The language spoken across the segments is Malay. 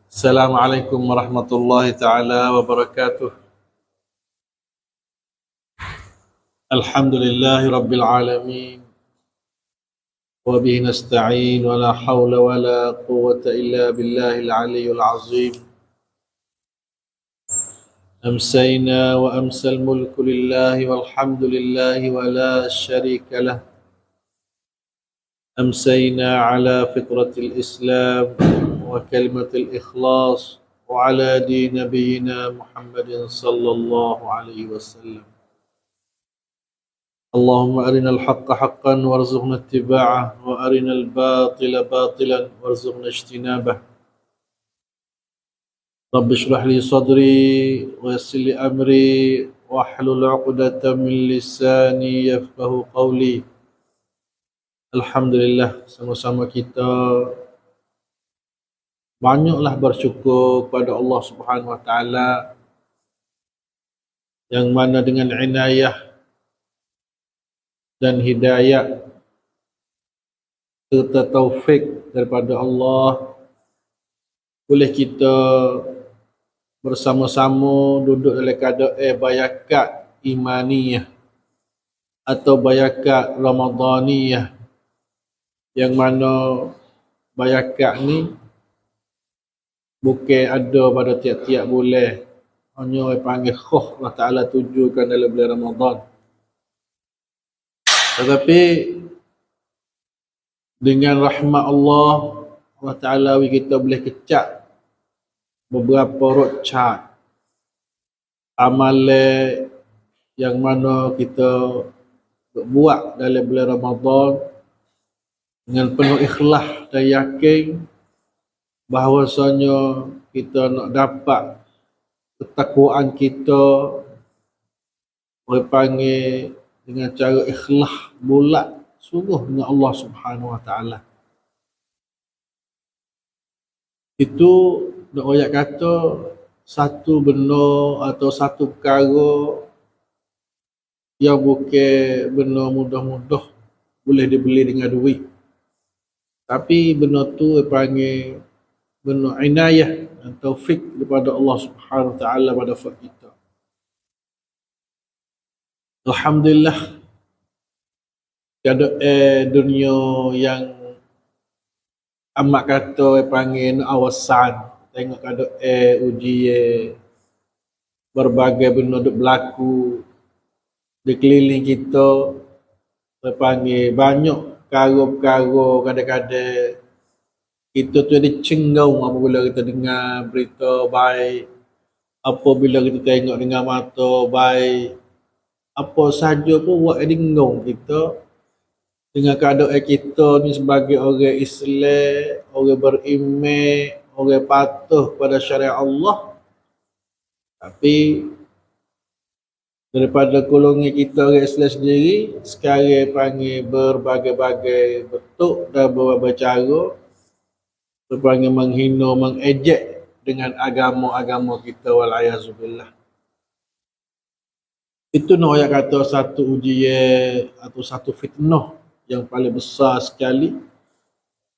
Assalamualaikum warahmatullahi taala wabarakatuh. Alhamdulillahi rabbil alamin. Wa bihi nasta'in wa la hawla wa la quwwata illa billahil aliyyil azim. Amsayna wa amsal mulku lillahi walhamdulillahi wa la syarika lah. Amsayna ala fitratil Islam wa kalimatil ikhlas wa ala din nabiyyina Muhammadin sallallahu alaihi wasallam. Allahumma arinal haqqa haqqan warzuqna ittiba'ah wa arinal batila batilan warzuqna ijtinabah. Rabbi shrah li sadri wa yassir li amri wahlul 'uqdatam min lisani yafqahu qawli. Alhamdulillah, sama-sama kita banyaklah bersyukur kepada Allah Subhanahu wa taala yang mana dengan inayah dan hidayah serta taufik daripada Allah boleh kita bersama-sama duduk dalam keadaan bayakat imaniyah atau bayakat ramadaniyah, yang mana bayakat ni bukan ada pada tiap-tiap bulan, hanya orang panggil khuf Allah Ta'ala tujukan dalam bulan Ramadan. Tetapi dengan rahmat Allah, Allah Ta'ala kita boleh kecap beberapa rocat amalan yang mana kita buat dalam bulan Ramadan dengan penuh ikhlas dan yakin bahawasanya kita nak dapat ketakwaan kita, orang panggil dengan cara ikhlas bulat sungguh dengan Allah Subhanahu wa taala. Itu nak royak kata satu benda atau satu perkara yang bukan benda mudah-mudah boleh dibeli dengan duit. Tapi benda tu panggil benda inayah dan taufik daripada Allah Subhanahu wa taala pada kita. Alhamdulillah, keadaan dunia yang amat kata panggil awasan, tengok keadaan ujian berbagai benda duk berlaku di keliling kita, panggil banyak perkara-perkara kadang-kadang kita tu ada cenggau apabila kita dengar berita baik, apabila kita tengok dengan mata baik, apa sahaja pun buat dengung kita dengan keadaan kita ni sebagai orang Islam, orang beriman, orang patuh pada syariat Allah. Tapi daripada golongan kita orang Islam sendiri sekarang panggil berbagai-bagai bentuk dan berbagai cara panggil menghina, mengejek dengan agama-agama kita, walayazubillah. Itu nak yang kata satu ujian atau satu fitnah yang paling besar sekali.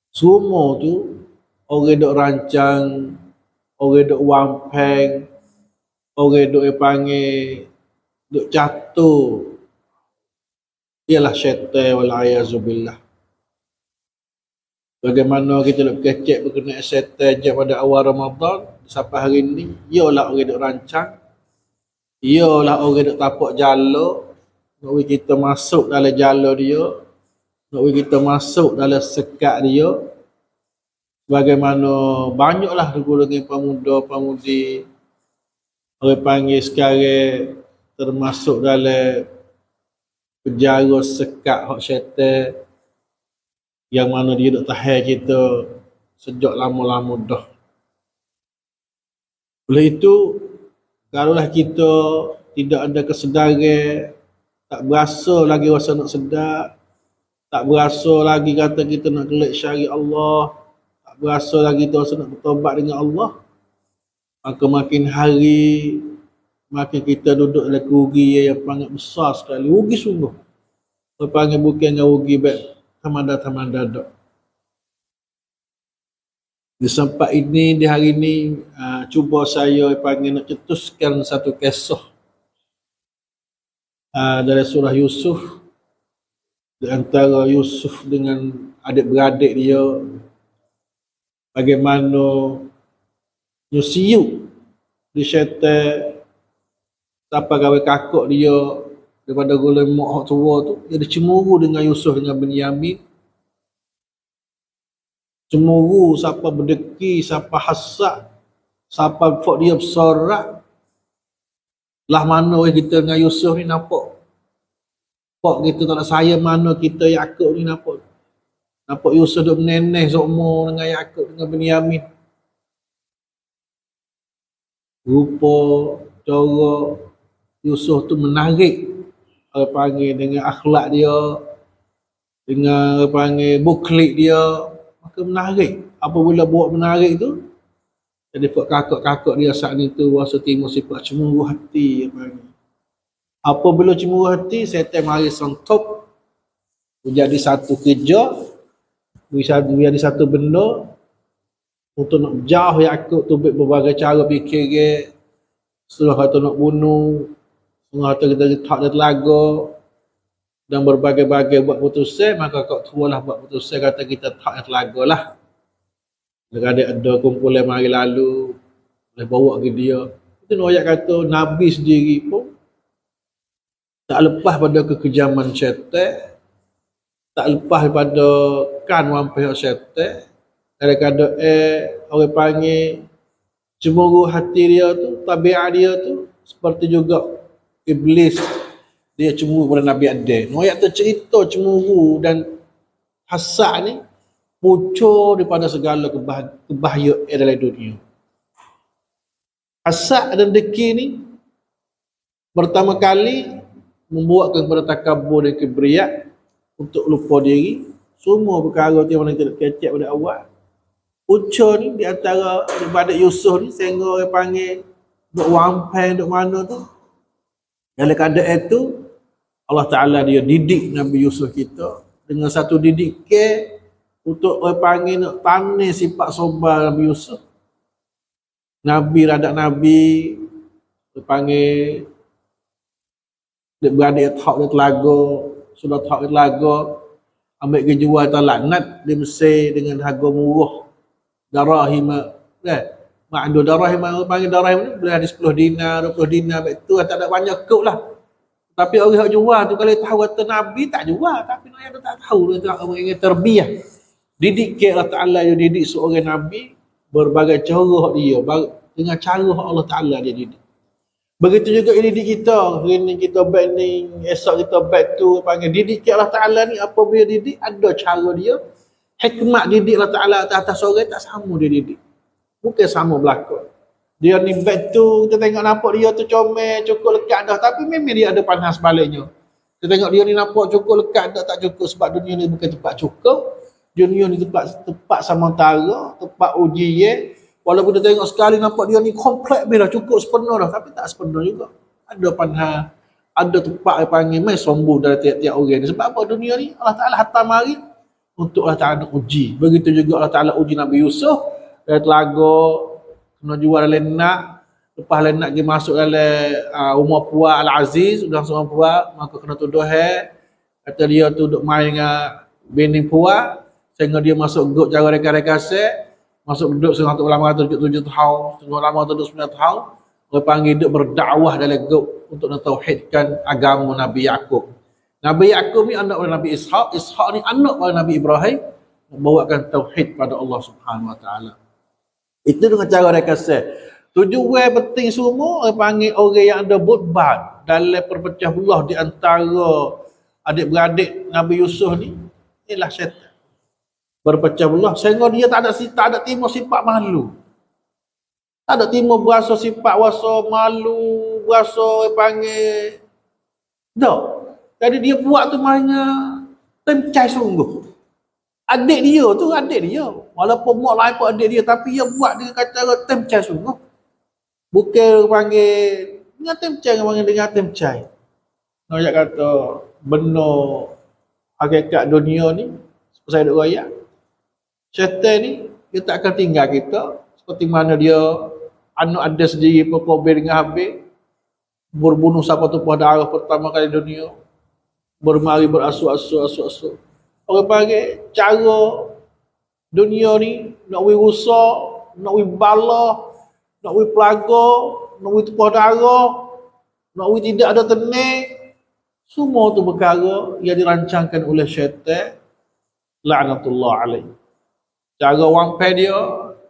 Semua tu orang duk rancang, orang duk wampeng, orang duk panggil duk jatuh, ialah syaitan, walayazubillah. Bagaimana kita nak kecek berkenaan syaitan je pada awal Ramadan sampai hari ni, ialah orang duk rancang, ialah orang duk tapak jala, nak kita masuk dalam jala dia, nak kita masuk dalam sekat dia. Bagaimana banyaklah golongan pemuda-pemudi orang panggil sekarang termasuk dalam penjara sekat hak syaitan, yang mana dia duk tahan kita sejak lama-lama dah. Oleh itu, kalaulah kita tidak ada kesedaran, tak berasa lagi rasa nak sedar, tak berasa lagi kata kita nak kelak syariat Allah, tak berasa lagi kita rasa nak bertobat dengan Allah, maka makin hari makin kita duduk dalam kerugi yang sangat besar sekali. Rugi sungguh. Panggil bukannya rugi baik tamanda-tamanda dak. Di tempat ini, di hari ini, cuba saya panggil nak cetuskan satu kisah dari surah Yusuf, di antara Yusuf dengan adik-beradik dia, bagaimana nyusiu di syaitan sampai gawe kakak dia daripada golongan mak tua tu, dia cemburu dengan Yusuf dengan Benyamin. Cemburu, siapa berdeki, siapa hasad, siapa buat dia bersorak. Lah mana kita dengan Yusuf ni nampak. Pak kita tak nak sayang mana kita Yakub ni nampak. Nampak Yusuf duk meneneh sokmo dengan Yakub dengan Benyamin. Rupa, cara Yusuf tu menarik. Orang panggil dengan akhlak dia, dengan orang panggil buklik dia, maka menarik. Apabila buat menarik tu, jadi buat kakak-kakak dia saat ni tu rasa timur sifat cemburu hati. Apabila cemburu hati, setan mari sentop menjadi satu kerja, menjadi satu benda untuk nak jauh Yakub tu berbagai cara fikir dia. Setelah kata nak bunuh, setelah kata kita letak dia telaga dan berbagai-bagai buat putusan, maka kau tualah buat putusan kata kita tak dia telaga lah. Kadang ada kumpulan mari lalu, boleh bawa ke dia. Itu ayat kata Nabi sendiri pun tak lepas pada kekejaman syaitan, tak lepas pada kan wampai syaitan. Kadang-kadang orang panggil cemburu hati dia tu, tabiat dia tu seperti juga iblis dia cemburu pada Nabi Adam. Ayat tu cerita cemburu dan hasad ni pucuk daripada segala kebahayaan dalam dunia. Hasad dan deki ni pertama kali membuatkan kepada takabur dan kibriat untuk lupa diri. Semua perkara tu yang mana kita kecek pada awal. Pucuk ni di antara ibadat Yusuf ni sehingga orang panggil duk wampai duk mana tu. Dalam keadaan itu Allah Ta'ala dia didik Nabi Yusuf kita dengan satu didikan untuk orang panggil nak tanis sifat sobar Nabi Yusuf. Nabi radak Nabi orang panggil dia beradik tak dia telaga, sudah tak dia telaga, ambil ke jual talaknat di Mesir dengan harga murah. Darahim ma'adu darahim, orang panggil darahim ni boleh ada 10 dinar, 20 dinar, itu tak ada banyak kok lah. Tapi orang yang jual tu kalau tahu kata Nabi tak jual, tapi orang tak tahu dia tak orang yang terbiah. Didik Allah Ta'ala yang didik seorang Nabi berbagai cara dia, dengan cara Allah Ta'ala dia didik. Begitu juga didik kita, hari ni kita baik ni, esok kita baik tu, panggil didik Allah Ta'ala ni, apa dia didik, ada cara dia. Hikmat didik Allah Ta'ala atas orang tak sama dia didik. Bukan sama berlaku. Dia ni baik tu, kita tengok nampak dia tu comel, cukup lekat dah, tapi memang dia ada panas baliknya. Kita tengok dia ni nampak cukup lekat dah, tak cukup sebab dunia ni bukan tempat cukup. Dunia ni tempat sementara, tempat ujian. Walaupun kita tengok sekali nampak dia ni komplek dah, cukup sepenuh dah, tapi tak sepenuh juga. Ada panah, ada tempat yang panggil mai sombong dari tiap-tiap orang ni. Sebab apa dunia ni Allah Ta'ala hantar mari untuk Allah Ta'ala uji. Begitu juga Allah Ta'ala uji Nabi Yusuf dari telaga, kena jual lenak, lepas lenak dia masuk dalam rumah puak Al-Aziz, sudah seorang puak, maka kena tuduh kata dia tu duk main dengan bini puak, sehingga dia masuk grup cara rekan-rekan masuk duduk 177 tahun, 179 tahun, orang panggil duduk berdakwah dalam grup untuk mentauhidkan agama Nabi Yakub. Nabi Yakub ni anak oleh Nabi Ishaq, Ishaq ni anak oleh Nabi Ibrahim, membawakan tauhid pada Allah Subhanahu Wa Taala. Itu dengan cara mereka tujuan penting semua orang panggil orang yang ada butbat dalam perpecah belah di antara adik-beradik Nabi Yusuf ni ialah syaitan. Berpecah belah sehingga dia tak ada timur sifat malu. Tak ada timur berasa sifat wasa malu, berasa panggil tak. Jadi dia buat tu mainnya temcai sungguh. Adik dia, walaupun mak lain pun adik dia, tapi dia buat dengan kata temcai sungguh. Bukan panggil dengan temcai, dengan temcai. Nak kata benar hakikat dunia ni, saya duk royak. Syaitan ni dia tak akan tinggal kita. Seperti mana dia anak ada sendiri berkobir dengan habis, berbunuh siapa tumpah darah pertama kali di dunia, bermari berasu-asu. Orang panggil cara dunia ni nak we rusak, nak we balah, nak we pelaga, nak we tumpah darah, nak we tidak ada tenang. Semua tu perkara yang dirancangkan oleh syaitan, la'natullah alaih. Cara wampai dia,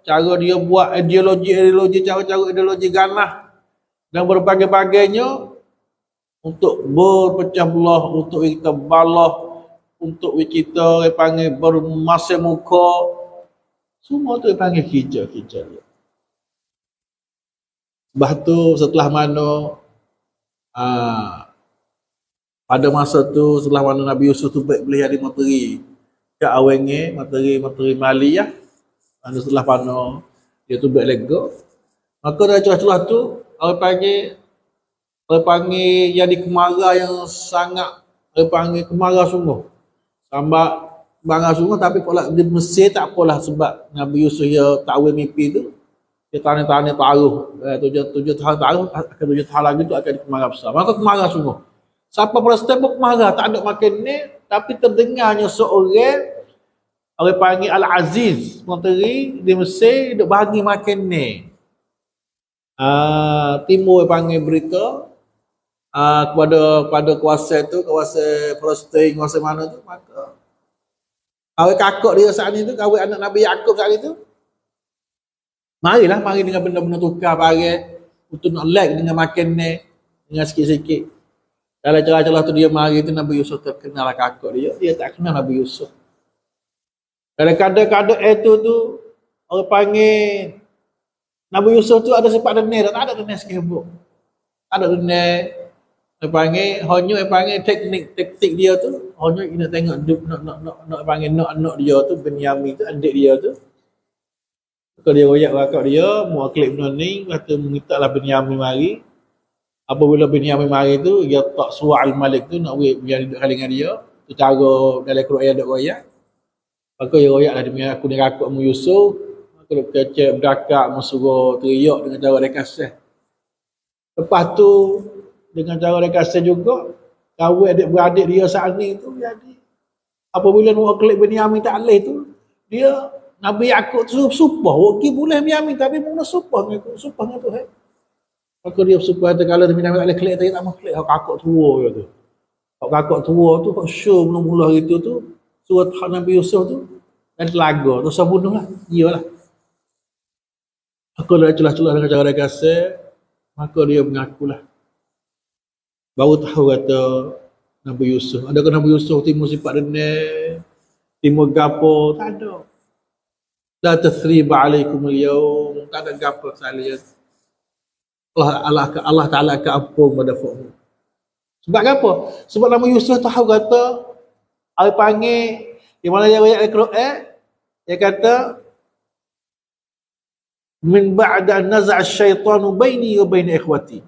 cara dia buat ideologi, cara-cara ideologi ganah dan berbagai-bagainya untuk berpecah belah, untuk kita balah, untuk kita panggil bermasih muka. Semua tu panggil hijau-hijau. Sebab tu setelah mana pada masa tu, setelah mana Nabi Yusuf tu baik boleh jadi menteri ke awenge, menteri maliyah. Dan setelah mana dia tu baik lega, maka dari celah-celah tu orang panggil yang dikemara yang sangat, orang panggil kemara sungguh. Sampai bangga sungguh, tapi kalau di Mesir tak apalah, sebab Nabi Yusuf dia tahu mimpi tu, dia tanya-tanya taruh, 7 tahun taruh, akan 7 tahun lagi tu akan dikemara besar. Maka kemara sungguh. Siapa Palestin pun kemara, tak ada makan ni, tapi terdengarnya seorang orang panggil Al-Aziz, menteri di Mesir, duk bagi makan ni. Timur panggil berita kepada kuasa tu, kuasa Palestin, kuasa mana tu, maka awak kakak dia saat ni tu, awak anak Nabi Yaakob saat itu, mari dengan benda-benda tukar pagi untuk nak like dengan makan ni, dengan sikit-sikit. Dalam celah-celah tu dia mari tu, Nabi Yusuf terkenal lah kakak dia tak kenal Nabi Yusuf. Kadang-kadang itu tu orang panggil Nabi Yusuf tu ada sifat denis, tak ada denis sikit-sikit. Tak ada denis. Dia panggil, hanya panggil taktik dia tu, hanya kita tengok nak panggil anak dia tu, Benyamin tu, adik dia tu. Kalau dia royak kakak dia, muak klik benda ni, kata minta lah Benyamin mari. Apabila Benyamin mari tu, dia tak suruh Al-Malik tu nak biar duduk dengan dia. Tu cara dalam Quran ada royak. Maka dia royak lah, dia aku ni kakakmu Yusuf. Maka dia kecek berdakak, suruh teriak dengan cara dia kasih. Lepas tu, dengan cara dia kasih juga, kahwin adik-beradik dia saat ni tu jadi. Apabila nak klik Benyamin tak boleh tu, dia Nabi Yaakob tu supah, okey boleh Benyamin, tapi mula supah dengan Tuhan. Maka dia supah kata kalau Benyamin tak boleh klik, tak mau klik, kakak tua dia tu. Kakak tua tu, kak show mula-mula gitu tu, surat Nabi Yusuf tu, dan telaga, tu saya bunuh lah, iyalah. Maka dia celah-celah dengan cara dia kasih, maka dia mengakulah. Baru tahu kata Nabi Yusuf. Adakah Nabi Yusuf timur sifat denis, timur gapo? Tak ada. La tathriba alaikum al-yawm. Tak ada gapo sekalian. Allah Ta'ala akan ampun pada kamu. Sebab apa? Sebab Nabi Yusuf tahu kata, dia panggil, di mana dia ayat Al-Quran, dia kata, min ba'da naza'a syaitanu baini wa baini ikhwati.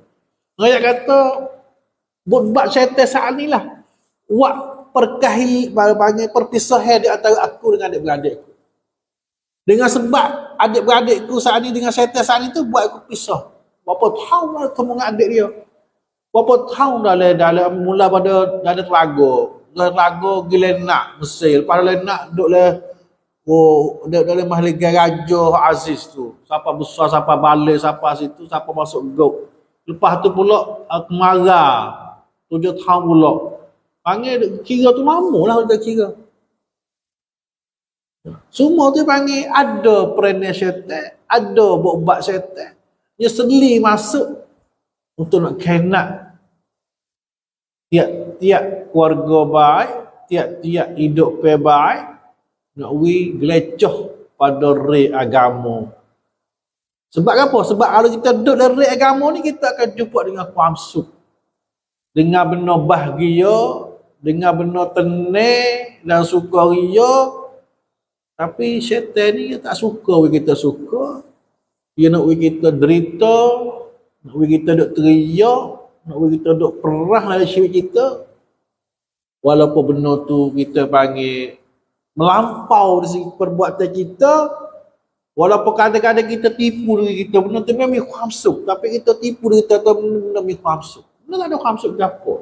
Dia kata, buat syaitan saat ni lah, buat perpisahan di antara aku dengan adik-beradikku. Dengan sebab adik-beradikku saat ni dengan syaitan saat ni tu buat aku pisah. Berapa tahun lah ketemu dengan adik dia. Berapa tahun dah dalam mula pada ada telaga gila nak Mesir. Lepas nak duduk lah dalam mahligai Raja Aziz tu. Siapa besar, siapa balik, siapa situ, siapa masuk gok. Lepas tu pula kemarah. 7 tahun pula. Panggil kira tu lama lah kita kira. Semua tu panggil ada peranan syaitan, ada buat syaitan. Dia sendiri masuk untuk nak kena tiap-tiap keluarga baik, tiap-tiap hidup baik, nak gelecoh pada rei agama. Sebab apa? Sebab kalau kita duduk dalam rei agama ni, kita akan jumpa dengan kuamsuk. Dengan benar bahagia, dengan benar tenang dan sukaria. Tapi syaitan ni dia tak suka kita suka. Dia nak kita derita, nak kita duk teriak, nak kita duk perah dalam syarikat kita. Walaupun benar tu kita panggil melampau dari segi perbuatan kita, Walaupun kadang-kadang kita tipu diri kita, benda tu memang khamsuk, tapi kita tipu diri kita tu benda memang khamsuk. Benda tak ada khamsuk apa.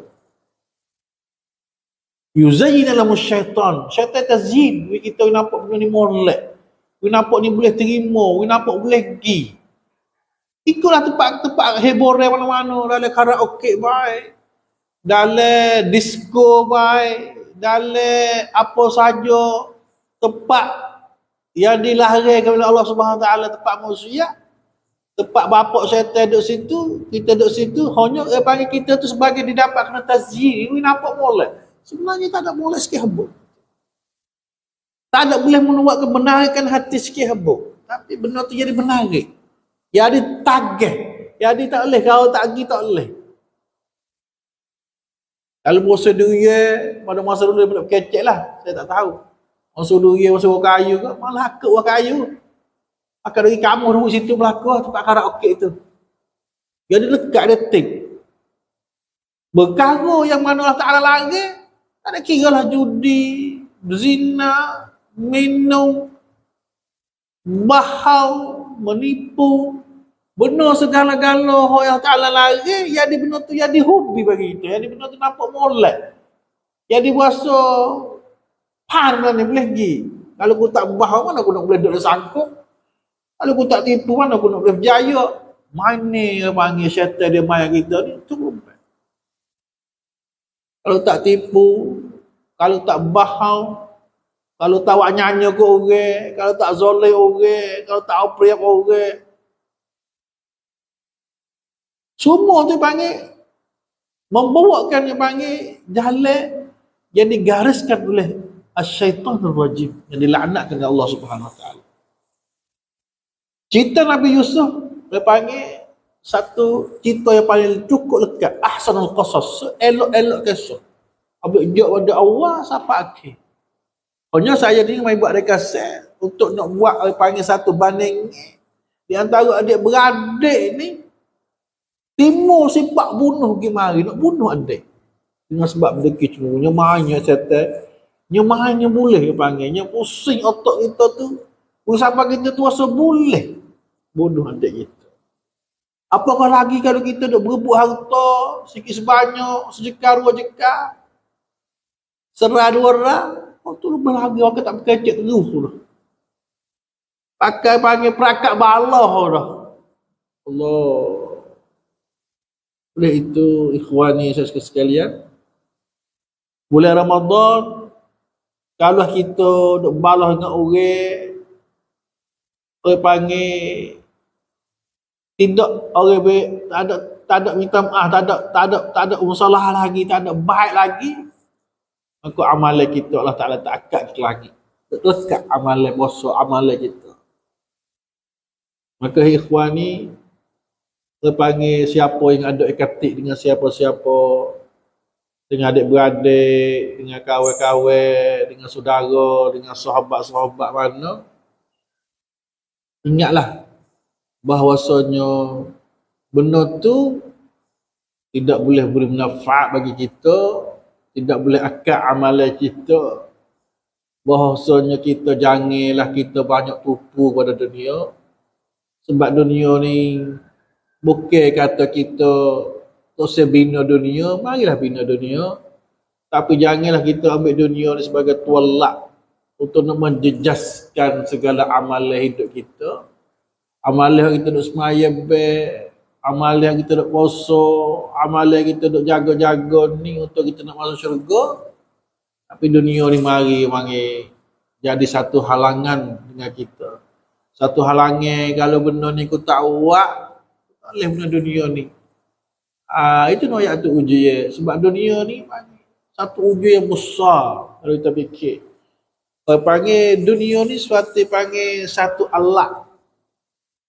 Yuzayyin lamu syaitan. Syaitan tazyin. Kita nampak benda ni molek. We nampak ni boleh terima. We nampak boleh pergi. Ikulah tempat-tempat hiburan mana-mana. Dalam karaoke baik. Dalam disco baik. Dalam apa saja. Tempat yang dilarangkan oleh Allah Subhanahu Wa Taala, tempat maksiat. Tempat bapak syaitan duduk situ. Kita duduk situ. Hanya panggil kita tu sebagai didapat kena tazyin. We nampak molek. Sebenarnya tak ada boleh sikit habuk. Tak ada boleh menuak kebenarkan hati sikit habuk. Tapi benda tu jadi menarik. Jadi tagih. Jadi tak boleh. Kalau tak pergi tak boleh. Kalau masa dunia, pada masa dulu dia kecek lah. Saya tak tahu. Masa dunia, masa orang kayu ke, malah ke orang kayu. Akan dari kamu dulu situ berlaku tempat karaoke itu. Jadi dekat detik. Berkara yang mana Allah Ta'ala lagi, tak ada kira lah judi, zina, minum, bahau, menipu, benar segala-gala yang Ta'ala lari, jadi benar tu jadi hobi bagi kita, jadi benar tu nampak molek. Jadi berasa pan ni boleh pergi. Kalau aku tak bahau, mana aku nak boleh duduk sangkuk. Kalau aku tak tipu, mana aku nak boleh berjaya. Mana yang panggil syaitan dia main kita ni, tu kalau tak tipu, kalau tak bahau, kalau tak awak nyanyi ke orang, kalau tak zoleh orang, kalau tak opriak orang. Semua tu panggil, membawakan yang panggil jalan yang digariskan oleh asyaitanul rajim, yang dilaknatkan oleh Allah Subhanahu Wa Taala. Cerita Nabi Yusuf, dia panggil satu cerita yang paling cukup lekat, ahsanul qasas, elok-elok kisah. Ambil jawab pada awal sampai akhir. Hanya saya ni main buat rekasat untuk nak buat panggil satu banding di antara adik-beradik ni. Timur sifat bunuh pergi mari, nak bunuh adik. Dengan sebab berdeki cuma nyemahnya setan. Nyemahnya boleh dia panggilnya, pusing otak kita tu. Sampai kita tu rasa boleh bunuh adik kita. Apakah lagi kalau kita duk berebut harta sikit sebanyak, sejekar dua jekar, serah dua rah, tu lebih lagi orang tak berkecek terus tu dah. Pakai panggil perakat balah dah. Allah. Oleh itu, ikhwani saya sekalian, bulan Ramadan, kalau kita duk balah dengan orang panggil tidak orang baik, tak ada minta maaf, tak ada masalah lagi, tak ada baik lagi, maka amalan kita Allah Ta'ala tak akad kita lagi. Teruskan amalan puasa, amalan kita. Maka ikhwani, saya panggil siapa yang ada ikatik dengan siapa-siapa, dengan adik-beradik, dengan kawan-kawan, dengan saudara, dengan sahabat-sahabat mana, ingatlah bahawasanya benda tu tidak boleh beri manfaat bagi kita, tidak boleh akad amalan kita. Bahawasanya kita janganlah kita banyak tupu pada dunia, sebab dunia ni bukan kata kita tak bina dunia, marilah bina dunia, tapi janganlah kita ambil dunia ni sebagai tualak untuk nak menjejaskan segala amalan hidup kita. Amalan kita duk semayang baik, amalan kita duk puasa, amalan kita duk jaga-jaga ni untuk kita nak masuk syurga. Tapi dunia ni mari jadi satu halangan dengan kita. Satu halangan kalau benda ni aku tak buat, tak boleh benda dunia ni. Itu ayat tu uji ya. Sebab dunia ni satu uji yang besar kalau kita fikir. Panggil dunia ni suatu panggil satu alat.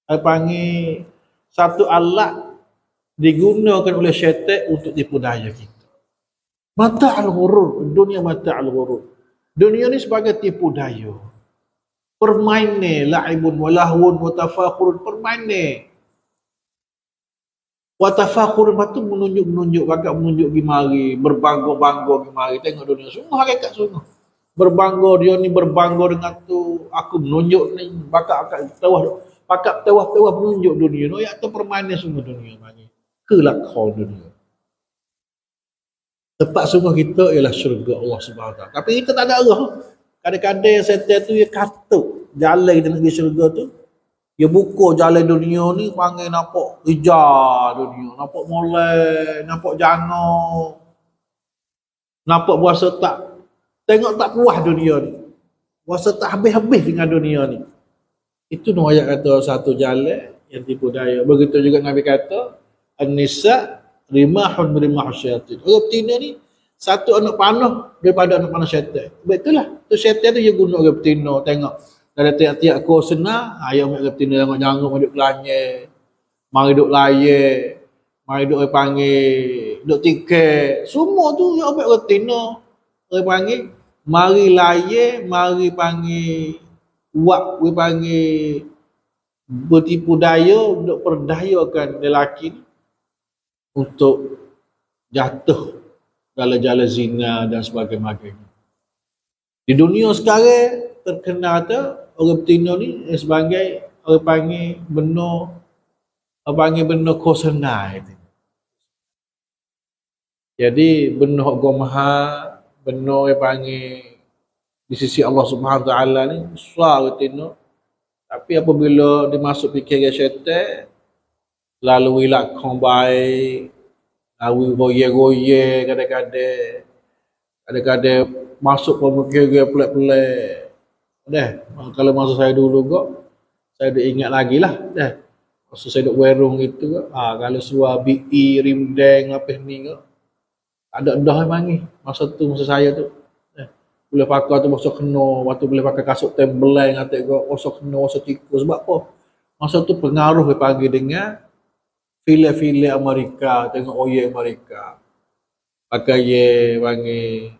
Panggil satu alat digunakan oleh syaitan untuk tipu daya kita. Mata'al ghurur, dunia mata'al ghurur. Dunia ni sebagai tipu daya. Permainan, la'ibun wa lahwun wa tafakhurun, permainan. Wa tafakhurun itu menunjuk-menunjuk, agak menunjuk gimari, berbangga-bangga gimari. Tengok dunia, sungguh hakikat sungguh. Berbangga dia ni berbangga dengan tu. Aku menunjuk ni pakat tewah menunjuk dunia. No ya tu permainan semua dunia bagi. Kelakon dunia. Tempat semua kita ialah syurga Allah Subhanahu Wa Taala. Tapi kita tak ada arah. Kadang-kadang setan tu dia katuk jalan kita nak pergi syurga tu. Dia buka jalan dunia ni panggil nampak hijau dunia, nampak molek, nampak jangok. Nampak berasa tak tengok tak puas dunia ni. Berasa tak habis-habis dengan dunia ni. Itu no ayat kata satu jalan yang tipu daya. Begitu juga Nabi kata An-Nisa rimahun rimah syaitan. Orang betina ni satu anak panah daripada anak panah syaitan. Betul lah. Tu syaitan tu dia guna orang betina tengok. Dari tiap-tiap kau senang, ayam mak betina tengok janggut duduk kelanya. Mari duduk layak. Mari duduk panggil, duduk tiket. Semua tu yang orang betina. Orang panggil mari layak, mari panggil buat we panggil bertipu daya untuk perdayakan lelaki untuk jatuh dalam jalan zina dan sebagainya. Di dunia sekarang terkenal tu orang betina ni sebagai orang panggil benda kosana itu. Jadi benda gomha, benda yang panggil di sisi Allah Subhanahu Wa Taala ni besar betina. Tapi apabila dimasuk fikiran syaitan, lalu lakon baik, lalu goye-goye kadang-kadang masuk pemikiran pelik-pelik. Kalau masa saya dulu kok, saya dah ingat lagi lah. Masa saya duduk warung itu kok, kalau suar BE, rimdeng, lapis ni kok, ada dah yang panggil. Masa saya tu. Boleh pakai tu masa kena, waktu boleh pakai kasut tembeleng atik kau masa kena, masa tikus. Sebab apa? Masa tu pengaruh dia pagi dengan filem-filem Amerika, tengok oyek Amerika. Pakai ye panggil.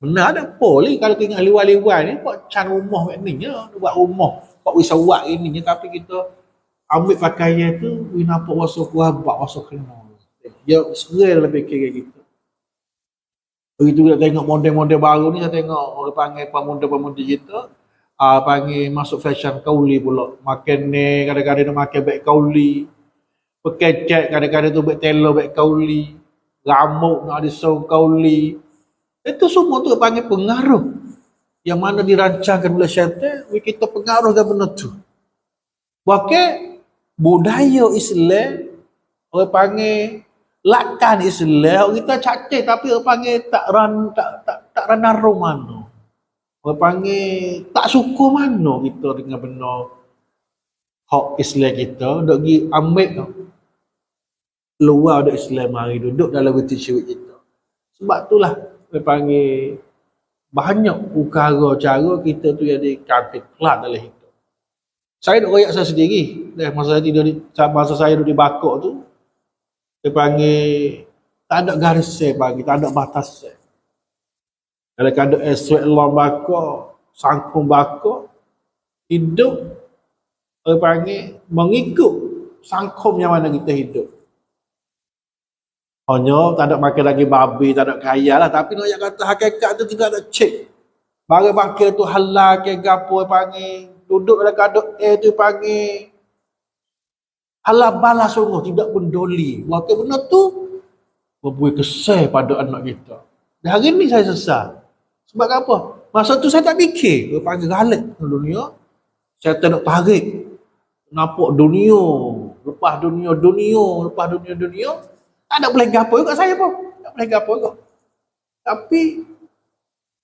Benar ada poli kalau tengok liwai-liwai ni buat can rumah kat ni ya, buat rumah, buat wisawak ini je tapi kita ambil pakai ye tu, we nampak wasa kuabak, wasa kena. Dia segera lebih kira gitu. Begitu kita tengok model-model baru ni, saya tengok orang panggil pemuda-pemuda kita panggil masuk fashion kauli pula. Makan ni, kadang-kadang dia makan beg kauli. Pekecek, kadang-kadang tu beg telur beg kauli. Rambut nak ada saung kauli. Itu semua tu panggil pengaruh. Yang mana dirancangkan oleh syaitan, kita pengaruhkan benda tu. Bahkan budaya Islam, orang panggil lakan Islam, kita cacik tapi orang panggil tak ranaru mana. Orang panggil tak suka mana kita dengan benda hak Islam kita, duk pergi ambil luar dari Islam hari duduk dalam reti syirik kita. Sebab itulah orang panggil banyak perkara cara kita tu jadi kafir kelak dalam hidup. Saya duk royak saya sendiri. Masa saya duduk di Bakok tu, dia panggil tak ada garis saya panggil, tak ada batas saya. Kalau ada eswek Allah bakar, sangkung bakar, hidup dia panggil mengikut sangkung yang mana kita hidup. Hanya tak ada makan lagi babi, tak ada kaya lah. Tapi nak kata hakikat tu tidak ada cek. Barang bakar tu halal ke gapo panggil, duduk dalam kaduk tu panggil halal balas sungguh, tidak pendoli. Waktu benda tu berbuat kesal pada anak kita. Dan hari ni saya sesal. Sebab apa? Masa tu saya tak fikir. Dia panggil galak dunia. Saya tak nak tarik. Nampak dunia. Lepas dunia. Tak ada boleh gapo juga saya pun. Tak boleh gapo juga. Tapi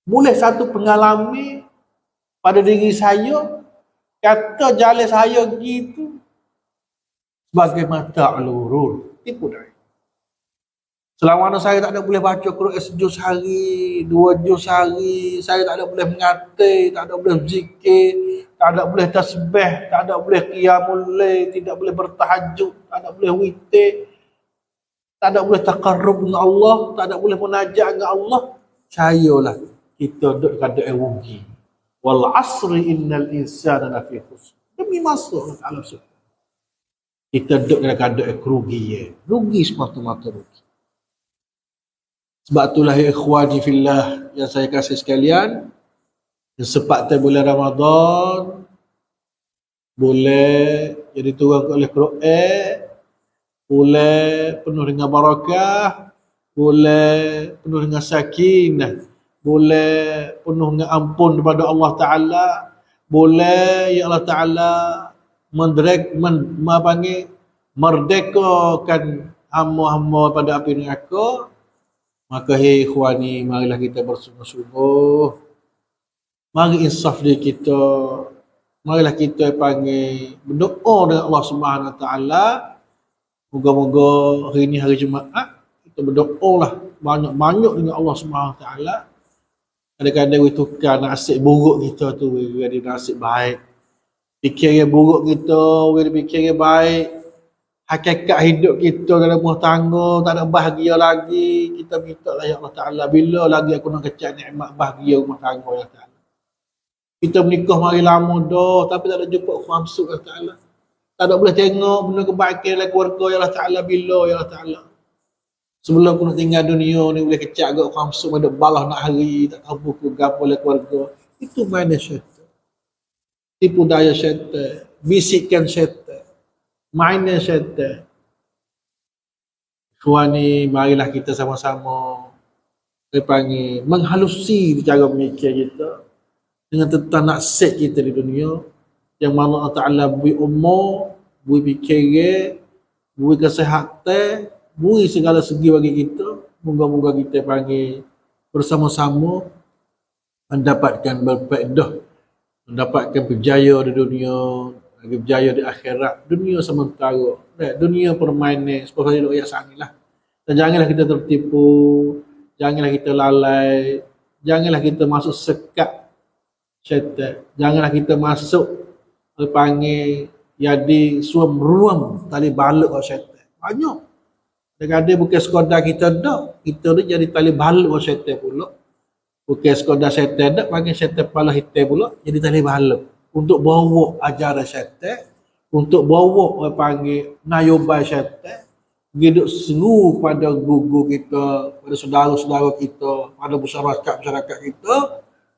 boleh satu pengalaman pada diri saya. Kata jalan saya gitu. Sebagai mata alurul, tipu daya. Selama mana saya tak ada boleh baca Quran sejuz hari, 2 juz hari, saya tak ada boleh mengatai, tak ada boleh zikir, tak ada boleh tasbih, tak ada boleh qiyamul lail, tidak boleh bertahajud, tak ada boleh witir, tak ada boleh taqarrub dengan Allah, tak ada boleh munajat dengan Allah. Percayalah kita duduk keadaan rugi. Wal asri innal insana lafi khusr. Demi masuk alam surga. Kita duduk dalam keadaan rugi ya. Rugi semata-mata rugi. Sebab itulah ya ikhwani fillah yang saya kasih sekalian, Sepatutnya bulan Ramadan boleh jadi turun oleh Quran, boleh penuh dengan barakah, boleh penuh dengan sakinah, boleh penuh dengan ampun daripada Allah Ta'ala, boleh ya Allah Ta'ala merdekakan hamba-hamba pada api neraka. Maka hei ikhwani, marilah kita bersungguh-sungguh, mari insaf diri kita, marilah kita berdoa dengan Allah Subhanahu Wa Ta'ala. Moga-moga hari ini hari Jumaat kita berdoalah banyak-banyak dengan Allah Subhanahu Wa Ta'ala. Kadang-kadang we tukar nasib buruk kita tu jadi nasib baik. Fikir yang buruk kita we fikir yang baik. Hakikat hidup kita dalam rumah tangga tak ada bahagia lagi. Kita minta lah ya Allah Ta'ala, bila lagi aku nak kecak nikmat bahagia rumah tangga ya Ta'ala. Kita menikah mari lama dah tapi tak ada jumpa khamsuk ya Ta'ala. Tak ada boleh tengok benda kebaikan dalam keluarga ya Allah Ta'ala, bila ya Allah Ta'ala. Sebelum aku nak tinggal dunia ni boleh kecak agak khamsuk, ada balah nak hari, tak tahu buku gapo oleh keluarga. Itu mana syaitan. Tipu daya syaitan, bisikan syaitan, mainan syaitan. Ikhwani, marilah kita sama-sama menghalusi cara memikir kita dengan tentang naksir kita di dunia, yang mana Allah Ta'ala beri umur, beri fikiran, beri kesihatan, beri segala segi bagi kita. Moga-moga kita bersama-sama mendapatkan berfaedah, mendapatkan berjaya di dunia, lagi berjaya di akhirat. Dunia sementara, dunia permainan seperti itu ya sangatlah. Dan janganlah kita tertipu, janganlah kita lalai, janganlah kita masuk sekat syaitan, janganlah kita masuk jadi suam ruam tali balak ke syaitan. Banyak. Kadang-kadang bukan sekadar kita dak, kita ni jadi tali balak ke syaitan pula. Bukan sekadar syaitan dak, panggil syaitan kepala hitam pula, jadi tali balak. Untuk bawa ajaran syaitan, untuk bawa nayobai syaitan, hidup seru pada guru kita, pada saudara-saudara kita, pada masyarakat kita,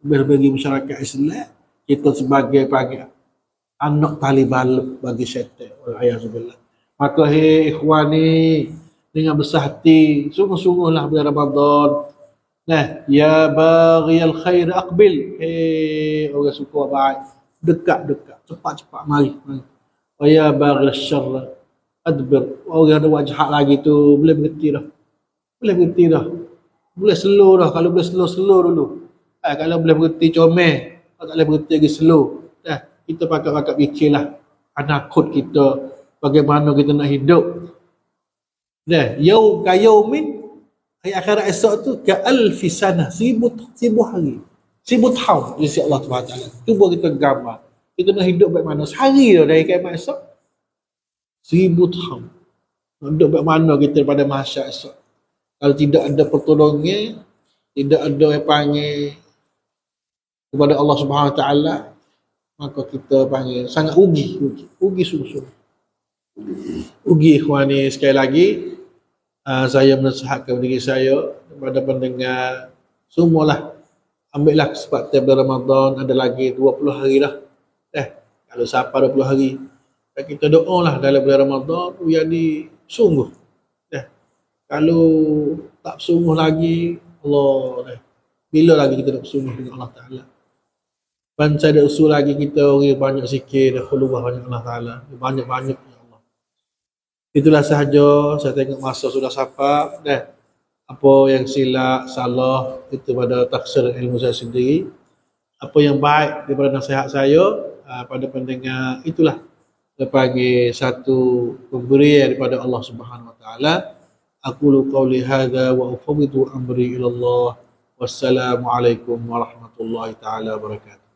bagi masyarakat Islam, kita sebagai anak tali balak bagi syaitan. Wal'ayazubillah. Maka hei ikhwani, dengan besar hati, sungguh-sungguhlah bulan Ramadan. Ya baghiyal khair aqbil. Hei orang suka baik, dekat-dekat, cepat-cepat mari. Wa ya baghiyal syarr adbir. Orang ada wajah lagi tu boleh berhenti dah. Boleh slow dah. Kalau boleh slow dulu. Kalau boleh berhenti comel, kalau tak boleh berhenti lagi slow. Kita pakai fikirlah anak kita, bagaimana kita nak hidup. Yaumin, hari akhirat esok tu ka alfi sana, 1000 hari, 1000 tahun isi Allah Subhanahu Taala. Cuba kita gambar, kita nak hidup bagaimana sehari dari kiamat esok, 1000 tahun. Nak hidup bagaimana kita pada mahsyar esok. Kalau tidak ada pertolongan, tidak ada yang panggil kepada Allah Subhanahu Taala, maka kita sangat rugi sungguh-sungguh. Rugi ikhwani. Sekali lagi saya menasihatkan diri saya kepada pendengar semualah, ambillah kesempatan bulan Ramadan, ada lagi 20 hari lah. Kalau sampai 20 hari, kita doalah dalam bulan Ramadan jadi sungguh. Kalau tak sungguh lagi, Allah, bila lagi kita nak bersungguh dengan Allah Ta'ala? Bancai ada usul lagi kita orang banyak sikit, dah khulubah banyak Allah Ta'ala, banyak-banyak ya Allah. Itulah sahaja, saya tengok masa sudah sampai. Apa yang silap, salah, itu pada taksir ilmu saya sendiri. Apa yang baik daripada nasihat saya pada pendengar, itulah sebagai satu pemberian daripada Allah Subhanahu Wa Taala. Aqulu qawli hadza wa ufawwidu amri ila Allah. Wassalamualaikum warahmatullahi taala wabarakatuh.